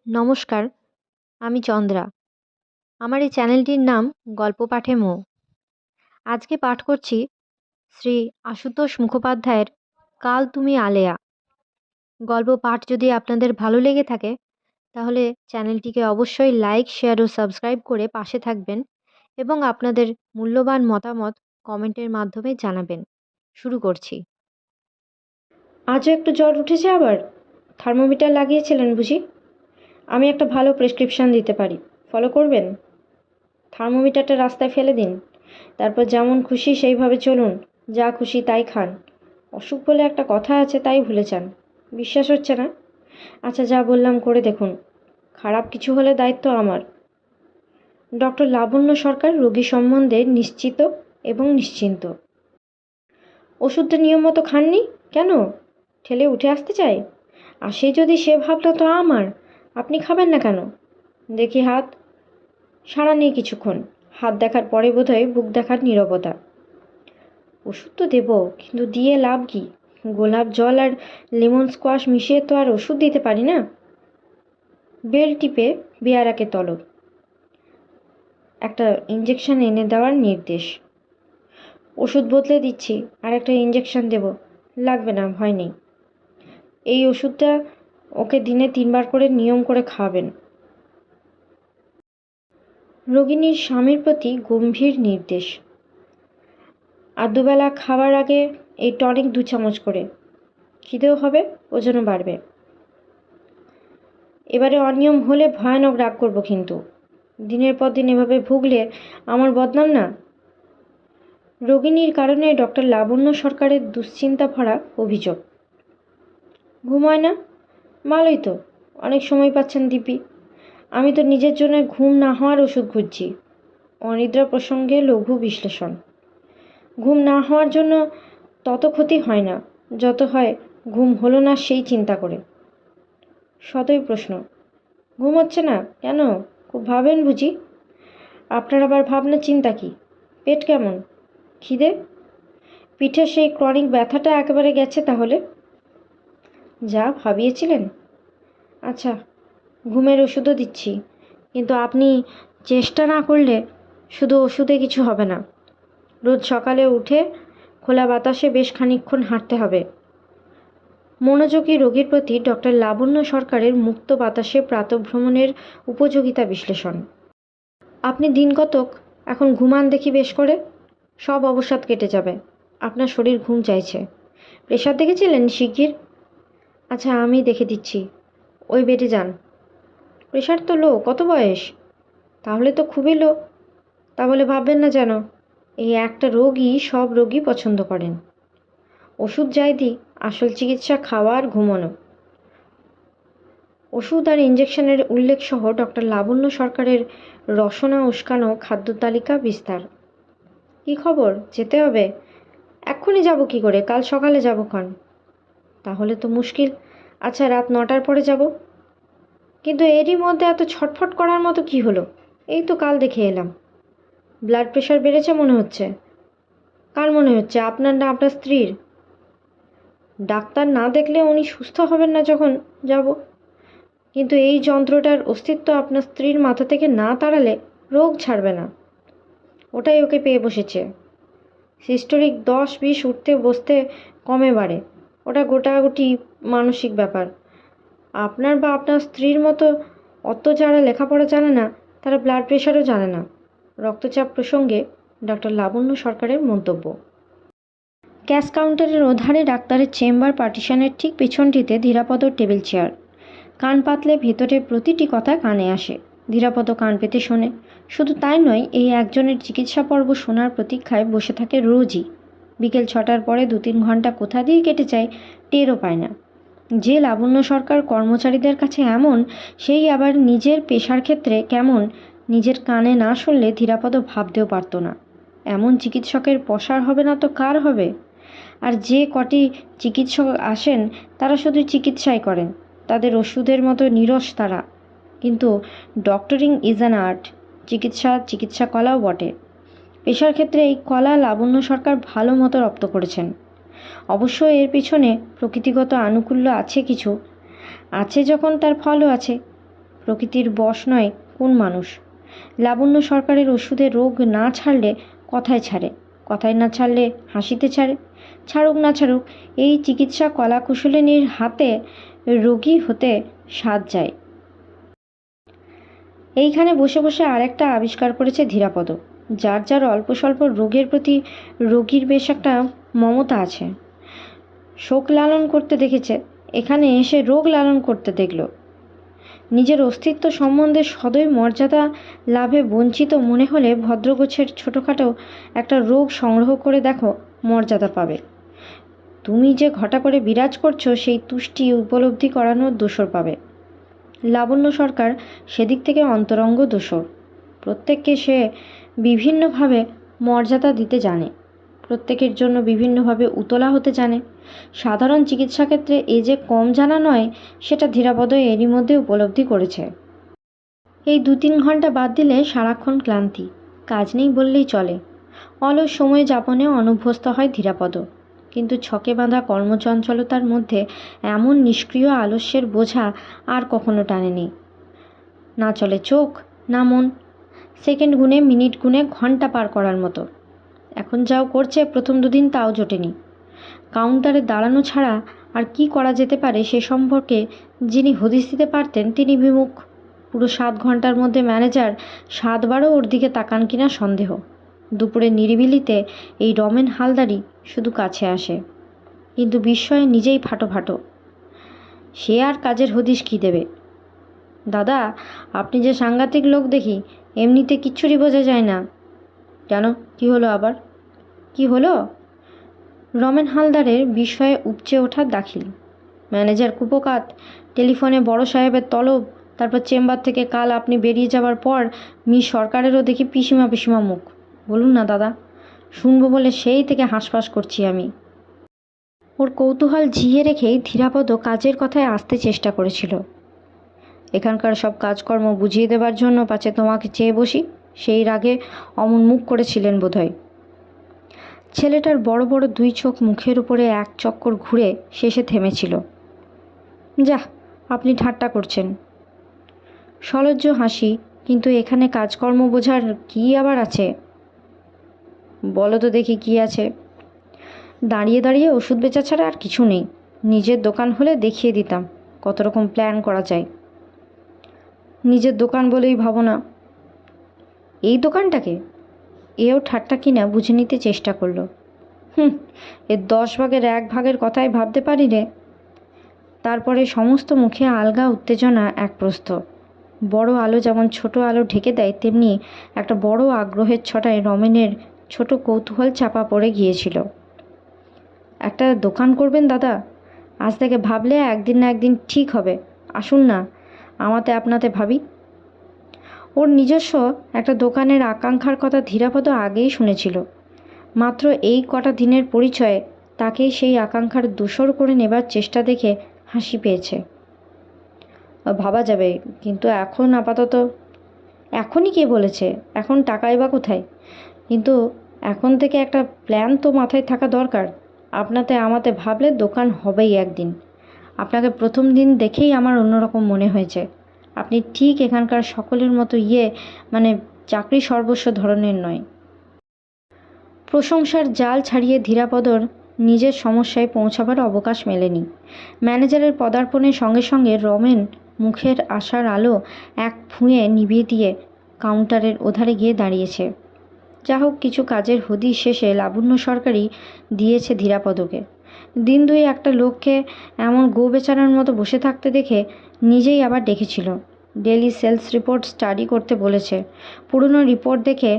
নমস্কার, আমি চন্দ্রা। আমার এই চ্যানেলটির নাম গল্প পাঠে মৌ। আজকে পাঠ করছি শ্রী আশুতোষ মুখোপাধ্যায়ের কাল তুমি আলেয়া। গল্প পাঠ যদি আপনাদের ভালো লেগে থাকে তাহলে চ্যানেলটিকে অবশ্যই লাইক, শেয়ার ও সাবস্ক্রাইব করে পাশে থাকবেন এবং আপনাদের মূল্যবান মতামত কমেন্টের মাধ্যমে জানাবেন। শুরু করছি। আজও একটু জ্বর উঠেছে আবার? থার্মোমিটার লাগিয়েছিলেন বুঝি? আমি একটা ভালো প্রেসক্রিপশন দিতে পারি, ফলো করবেন? থার্মোমিটারটা রাস্তায় ফেলে দিন, তারপর যেমন খুশি সেইভাবে চলুন, যা খুশি তাই খান। অসুখ বলে একটা কথা আছে, তাই ভুলে যান। বিশ্বাস হচ্ছে না? আচ্ছা, যা বললাম করে দেখুন। খারাপ কিছু হলে দায়িত্ব আমার। ডক্টর লাবণ্য সরকার রোগী সম্বন্ধে নিশ্চিত এবং নিশ্চিন্ত। ওষুধটা নিয়ম মতো খাননি কেন? ঠেলে উঠে আসতে চাই? আর সে যদি সে ভাবনা তো আমার, আপনি খাবেন না কেন? দেখি হাত। সাড়া নেই কিছুক্ষণ। হাত দেখার পরে বোধহয় বুক দেখার নীরবতা। ওষুধ তো দেবো, কিন্তু দিয়ে লাভ কি? গোলাপ জল আর লেমন স্কোয়াশ মিশিয়ে তো আর ওষুধ দিতে পারি না। বেল টিপে বেয়ারাকে তলব। একটা ইঞ্জেকশন এনে দেওয়ার নির্দেশ। ওষুধ বদলে দিচ্ছি, আর একটা ইঞ্জেকশন দেব। লাগবে না, ভয় নেই। এই ওষুধটা ওকে দিনে 3বার করে নিয়ম করে খাওয়াবেন। রোগিণীর স্বামীর প্রতি গম্ভীর নির্দেশ। আর দুবেলা খাওয়ার আগে এই টনিক 2 চামচ করে। খিদেও হবে, ওজনও বাড়বে। এবারে অনিয়ম হলে ভয়ানক রাগ করব কিন্তু। দিনের পর দিন এভাবে ভুগলে আমার বদনাম না? রোগিণীর কারণে ডক্টর লাবণ্য সরকারের দুশ্চিন্তা ভরা অভিযোগ। ঘুমায় না? ভালোই তো, অনেক সময় পাচ্ছেন দিব্যি। আমি তো নিজের জন্য ঘুম না হওয়ার ওষুধ খুঁজছি। অনিদ্রা প্রসঙ্গে লঘু বিশ্লেষণ। ঘুম না হওয়ার জন্য তত ক্ষতি হয় না যত হয় ঘুম হলো না সেই চিন্তা করে। সদয় প্রশ্ন। ঘুম হচ্ছে না কেন? খুব ভাবেন বুঝি? আপনার আবার ভাবনা চিন্তা কি? পেট কেমন? খিদে? পিঠে সেই ক্রনিক ব্যথাটা একেবারে গেছে তাহলে? যা ভাবিয়েছিলেন। আচ্ছা, ঘুমের ওষুধও দিচ্ছি, কিন্তু আপনি চেষ্টা না করলে শুধু ওষুধে কিছু হবে না। রোজ সকালে উঠে খোলা বাতাসে বেশ খানিকক্ষণ হাঁটতে হবে। মনোযোগী রোগীর প্রতি ডক্টর লাবণ্য সরকারের মুক্ত বাতাসে প্রাতঃভ্রমণের উপযোগিতা বিশ্লেষণ। আপনি দিন কতক এখন ঘুমান দেখি বেশ করে, সব অবসাদ কেটে যাবে। আপনার শরীর ঘুম চাইছে। প্রেশার দেখেছিলেন শিগগির? আচ্ছা, আমি দেখে দিচ্ছি। ওই বেডে যান। প্রেশার তো লো। কত বয়স? তাহলে তো খুবই লো। তা বলে ভাববেন না যেন। এই একটা রোগই সব রোগী পছন্দ করেন। ওষুধ যাই দিই, আসল চিকিৎসা খাওয়া আর ঘুমানো। ওষুধ আর ইঞ্জেকশনের উল্লেখ সহ ডক্টর লাবণ্য সরকারের রসনা উস্কানো খাদ্য তালিকা বিস্তার। কী খবর? যেতে হবে? এক্ষুনি যাব কি করে? কাল সকালে যাব ক্ষণ। তাহলে তো মুশকিল। আচ্ছা, রাত 9টার পরে যাব। কিন্তু এরই মধ্যে এত ছটফট করার মতো কি হলো? এই তো কাল দেখে এলাম। ব্লাড প্রেশার বেড়েছে মনে হচ্ছে। কার মনে হচ্ছে? আপনার না আপনার স্ত্রীর? ডাক্তার না দেখলে উনি সুস্থ হবেন না যখন যাব। কিন্তু এই যন্ত্রটার অস্তিত্ব আপনার স্ত্রীর মাথা থেকে না তাড়ালে রোগ ছাড়বে না। ওটাই ওকে পেয়ে বসেছে। সিস্টোলিক 10-20 উঠতে বসতে কমে বাড়ে। ওটা গোটাগুটি মানসিক ব্যাপার। আপনার বা আপনার স্ত্রীর মতো অত যারা লেখাপড়া জানে না তারা ব্লাড প্রেশারও জানে না। রক্তচাপ প্রসঙ্গে ডক্টর লাবণ্য সরকারের মন্তব্য। ক্যাশ কাউন্টারের ওধারে ডাক্তারের চেম্বার পার্টিশনের ঠিক পেছনটিতে ধীরাপদ টেবিল চেয়ার। কান পাতলে ভেতরের প্রতিটি কথা কানে আসে। ধীরাপদ কান পেতে শোনে। শুধু তাই নয়, এই একজনের চিকিৎসা পর্ব শোনার প্রতীক্ষায় বসে থাকে রোজই। বিকেল 6টার পরে 2-3 ঘন্টা কোথা দিয়ে কেটে যায় টেরও পায় না। যে লাবণ্য সরকার কর্মচারীদের কাছে এমন, সেই আবার নিজের পেশার ক্ষেত্রে কেমন, নিজের কানে না শুনলে ধীরাপদ ভাবতেও পারত না। এমন চিকিৎসকের পসার হবে না তো কার হবে? আর যে কটি চিকিৎসক আসেন তারা শুধু চিকিৎসাই করেন। তাদের ওষুধের মতো নিরস তারা। কিন্তু ডক্টরিং ইজ অ্যান আর্ট। চিকিৎসা কলাও বটে। পেশার ক্ষেত্রে এই কলা লাবণ্য সরকার ভালো মতো রপ্ত করেছেন। অবশ্য এর পিছনে প্রকৃতিগত আনুকূল্য আছে কিছু। আছে যখন তার ফলও আছে। প্রকৃতির বশ নয় কোন মানুষ? লাবণ্য সরকারের ওষুধে রোগ না ছাড়লে কথায় ছাড়ে, কথায় না ছাড়লে হাসিতে ছাড়ে। ছাড়ুক না ছাড়ুক, এই চিকিৎসা কলাকুশলিনীর হাতে রোগী হতে সাধ যায়। এইখানে বসে বসে আরেকটা আবিষ্কার করেছে ধীরাপদ। যার যার অল্প স্বল্প রোগের প্রতি রোগীর বেশ একটা মমতা আছে। শোক লালন করতে দেখেছে, এখানে এসে রোগ লালন করতে দেখল। নিজের অস্তিত্ব সম্বন্ধে সদয় মর্যাদা লাভে বঞ্চিত মনে হলে ভদ্রগোছের ছোটোখাটো একটা রোগ সংগ্রহ করে দেখো, মর্যাদা পাবে। তুমি যে ঘটা করে বিরাজ করছো সেই তুষ্টি উপলব্ধি করানোর দোসর পাবে। লাবণ্য সরকার সেদিক থেকে অন্তরঙ্গ দোসর। প্রত্যেককে সে বিভিন্নভাবে মর্যাদা দিতে জানে, প্রত্যেকের জন্য বিভিন্নভাবে উতলা হতে জানে। সাধারণ চিকিৎসাক্ষেত্রে এ যে কম জানা নয়, সেটা ধীরাপদ এরই মধ্যে উপলব্ধি করেছে। এই 2-3 ঘন্টা বাদ দিলে সারাক্ষণ ক্লান্তি, কাজ নেই বললেই চলে। অলস সময় যাপনে অনভ্যস্ত হয় ধীরাপদ, কিন্তু ছকে বাঁধা কর্মচঞ্চলতার মধ্যে এমন নিষ্ক্রিয় আলস্যের বোঝা আর কখনো টানেনি। না চলে চোখ, না মন। সেকেন্ড গুণে, মিনিট গুণে, ঘন্টা পার করার মতো। এখন যাও করছে, প্রথম 2 দিন তাও জোটেনি। কাউন্টারে দাঁড়ানো ছাড়া আর কি করা যেতে পারে সে সম্পর্কে যিনি হদিশ দিতে পারতেন তিনি বিমুখ। পুরো 7 ঘন্টার মধ্যে ম্যানেজার 7 বারও ওর দিকে তাকান কিনা সন্দেহ। দুপুরে নিরিবিলিতে এই রমেন হালদারই শুধু কাছে আসে, কিন্তু বিস্ময়ে নিজেই ফাটো ফাটো। সে আর কাজের হদিশ কী দেবে? দাদা, আপনি যে সাংঘাতিক লোক দেখি, এমনিতে কিচ্ছুরই বোঝা যায় না। কেন, কি হলো আবার? কি হলো? রমেন হালদারের বিস্ময়ে উপচে ওঠার দাখিল। ম্যানেজার কুপোকাত, টেলিফোনে বড় সাহেবের তলব, তারপর চেম্বার থেকে কাল আপনি বেরিয়ে যাবার পর মিস সরকারেরও দেখি পিসিমা পিসিমা মুখ। বলুন না দাদা, শুনবো বলে সেই থেকে হাঁসফাঁস করছি আমি। ওর কৌতূহল জিয়ে রেখেই ধীরাপদ কাজের কথায় আসতে চেষ্টা করেছিল। এখানকার সব কাজকর্ম বুঝিয়ে দেবার জন্য পাছে তোমাকে চেয়ে বসি, সেই রাগে অমন মুখ করেছিলেন বোধহয়। ছেলেটার বড় বড় 2 চোখ মুখের উপরে এক চক্কর ঘুরে শেষে থেমেছিল। যাহ, আপনি ঠাট্টা করছেন। সলজ্জ হাসি, কিন্তু এখানে কাজকর্ম বোঝার কী আবার আছে? বলো তো দেখি কী আছে। দাঁড়িয়ে দাঁড়িয়ে ওষুধ বেচা ছাড়া আর কিছু নেই। নিজের দোকান হলে দেখিয়ে দিতাম কত রকম প্ল্যান করা যায়। নিজের দোকান বলেই ভাবো না। এই দোকানটাকে? এও ঠাট্টা কিনা বুঝে নিতে চেষ্টা করলো। এর 10 ভাগের 1 ভাগের কথাই ভাবতে পারি রে। তারপরে সমস্ত মুখে আলগা উত্তেজনা এক প্রস্থ। বড় আলো যেমন ছোট আলো ঢেকে দেয়, তেমনি একটা বড় আগ্রহের ছটায় রমেনের ছোট কৌতূহল চাপা পড়ে গিয়েছিল। একটা দোকান করবেন দাদা? আজ থেকে ভাবলে একদিন না একদিন ঠিক হবে। আসুন না, আমাতে আপনাতে ভাবি। ওর নিজস্ব একটা দোকানের আকাঙ্ক্ষার কথা ধীরাপদ আগেই শুনেছিল। মাত্র এই কটা দিনের পরিচয়ে তাকেই সেই আকাঙ্ক্ষার দোসর করে নেবার চেষ্টা দেখে হাসি পেয়েছে। ভাবা যাবে, কিন্তু এখন আপাতত। এখনই কে বলেছে? এখন টাকাই বা কোথায়? কিন্তু এখন থেকে একটা প্ল্যান তো মাথায় থাকা দরকার। আপনাতে আমাতে ভাবলে দোকান হবেই একদিন। আপনাকে প্রথম দিন দেখেই আমার অন্যরকম মনে হয়েছে। আপনি ঠিক এখানকার সকলের মতো চাকরি সর্বস্ব ধরনের নয়। প্রশংসার জাল ছাড়িয়ে ধীরাপদর নিজের সমস্যায় পৌঁছাবার অবকাশ মেলেনি। ম্যানেজারের পদার্পণের সঙ্গে সঙ্গে রমেন মুখের আশার আলো এক ফুঁয়ে নিভিয়ে দিয়ে কাউন্টারের ওধারে গিয়ে দাঁড়িয়েছে। যা হোক, কিছু কাজের হদিশ শেষে লাবণ্য সরকারই দিয়েছে ধীরাপদকে। দিন 2 একটা লোককে এমন গো বেচারার মতো বসে থাকতে দেখে নিজেই আবার ডেকেছিল। ডেলি সেলস রিপোর্ট স্টাডি করতে বলেছে। পুরনো রিপোর্ট দেখে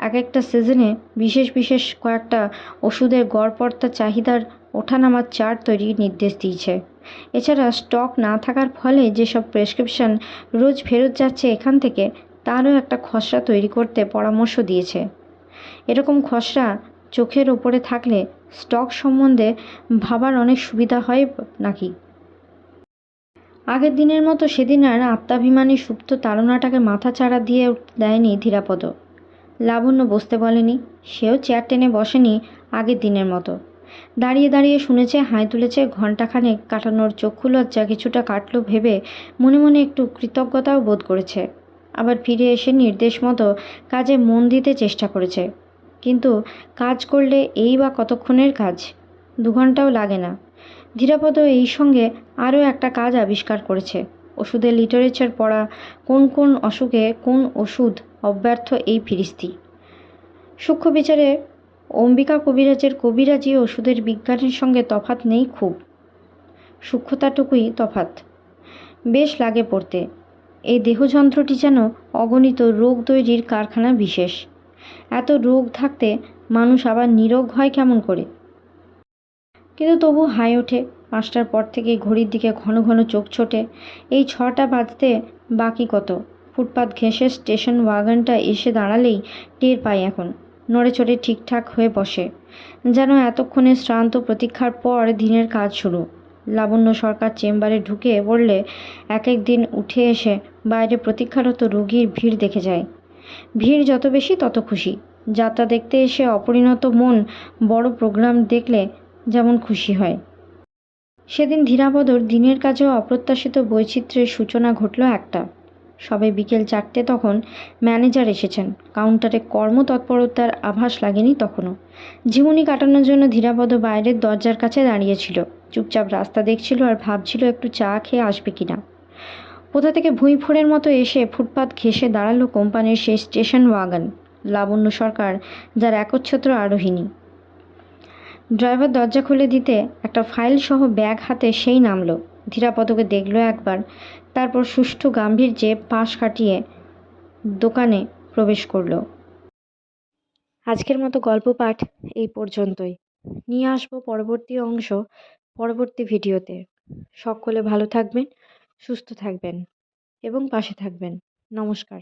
এক একটা সিজনে বিশেষ বিশেষ কয়েকটা ওষুধের গড়পড়তা চাহিদার ওঠানামার চার্ট তৈরির নির্দেশ দিয়েছে। এছাড়া স্টক না থাকার ফলে যেসব প্রেসক্রিপশন রোজ ফেরত যাচ্ছে এখান থেকে, তারও একটা খসড়া তৈরি করতে পরামর্শ দিয়েছে। এরকম খসড়া চোখের ওপরে থাকলে স্টক সম্বন্ধে ভাবার অনেক সুবিধা হয় নাকি। আগের দিনের মতো সেদিন আর আত্মাভিমানী সুপ্ত তাড়নাটাকে মাথা চাড়া দিয়ে দেয়নি ধীরাপদ। লাবণ্য বসতে বলেনি, সেও চেয়ার টেনে বসেনি আগের দিনের মতো। দাঁড়িয়ে দাঁড়িয়ে শুনেছে, হাই তুলেছে, ঘণ্টাখানেক কাটানোর চক্ষু লজ্জা কিছুটা কাটল ভেবে মনে মনে একটু কৃতজ্ঞতাও বোধ করেছে। আবার ফিরে এসে নির্দেশ মতো কাজে মন দিতে চেষ্টা করেছে। কিন্তু কাজ করলে এই বা কতক্ষণের কাজ? 2 ঘন্টাও লাগে না। ধীরাপদ এই সঙ্গে আরও একটা কাজ আবিষ্কার করেছে। ওষুধের লিটারেচার পড়া, কোন কোন অসুখে কোন ওষুধ অব্যর্থ এই ফিরিস্তি। সূক্ষ্ম বিচারে অম্বিকা কবিরাজের কবিরাজি ওষুধের বিজ্ঞানের সঙ্গে তফাৎ নেই খুব, সূক্ষ্মতাটুকুই তফাৎ। বেশ লাগে পড়তে। এই দেহযন্ত্রটি যেন অগণিত রোগ তৈরির কারখানা বিশেষ। এত রোগ থাকতে মানুষ আবার নিরোগ হয় কেমন করে? কিন্তু তবু হাই ওঠে। 5টার পর থেকেই ঘড়ির দিকে ঘন ঘন চোখ ছোটে। এই 6টা বাজতে বাকি কত? ফুটপাত ঘেঁষে স্টেশন ওয়াগনটা এসে দাঁড়ালেই টের পাই এখন। নড়ে চড়ে ঠিকঠাক হয়ে বসে, যেন এতক্ষণে শ্রান্ত প্রতীক্ষার পর দিনের কাজ শুরু। লাবণ্য সরকার চেম্বারে ঢুকে পড়লে এক এক দিন উঠে এসে বাইরে প্রতীক্ষারত রোগীর ভিড় দেখে যায়। ভিড় যত বেশি তত খুশি। যাত্রা দেখতে এসে অপরিণত মন বড় প্রোগ্রাম দেখলে যেমন খুশি হয়। সেদিন ধীরাপদর দিনের কাজেও অপ্রত্যাশিত বৈচিত্র্যের সূচনা ঘটল একটা। সবে বিকেল 4টে তখন ম্যানেজার এসেছেন। কাউন্টারে কর্মতৎপরতার আভাস লাগেনি তখনও। জীবনী কাটানোর জন্য ধীরাপদ বাইরের দরজার কাছে দাঁড়িয়েছিল। চুপচাপ রাস্তা দেখছিল আর ভাবছিল একটু চা খেয়ে আসবে কিনা। কোথা থেকে ভুঁইফোড়ের মতো এসে ফুটপাত ঘেঁষে দাঁড়ালো কোম্পানির সেই স্টেশন ওয়াগন। লাবণ্য সরকার, যার একচ্ছত্র আরোহিণী। ড্রাইভার দরজা খুলে দিতে একটা ফাইল সহ ব্যাগ হাতে সেই নামলো। ধীরাপদকে দেখল একবার, তারপর সুষ্ঠু গাম্ভীর্যে পাশ কাটিয়ে দোকানে প্রবেশ করল। আজকের মতো গল্প পাঠ এই পর্যন্তই। নিয়ে আসবো পরবর্তী অংশ পরবর্তী ভিডিওতে। সকলে ভালো থাকবেন, সুস্থ থাকবেন এবং পাশে থাকবেন। নমস্কার।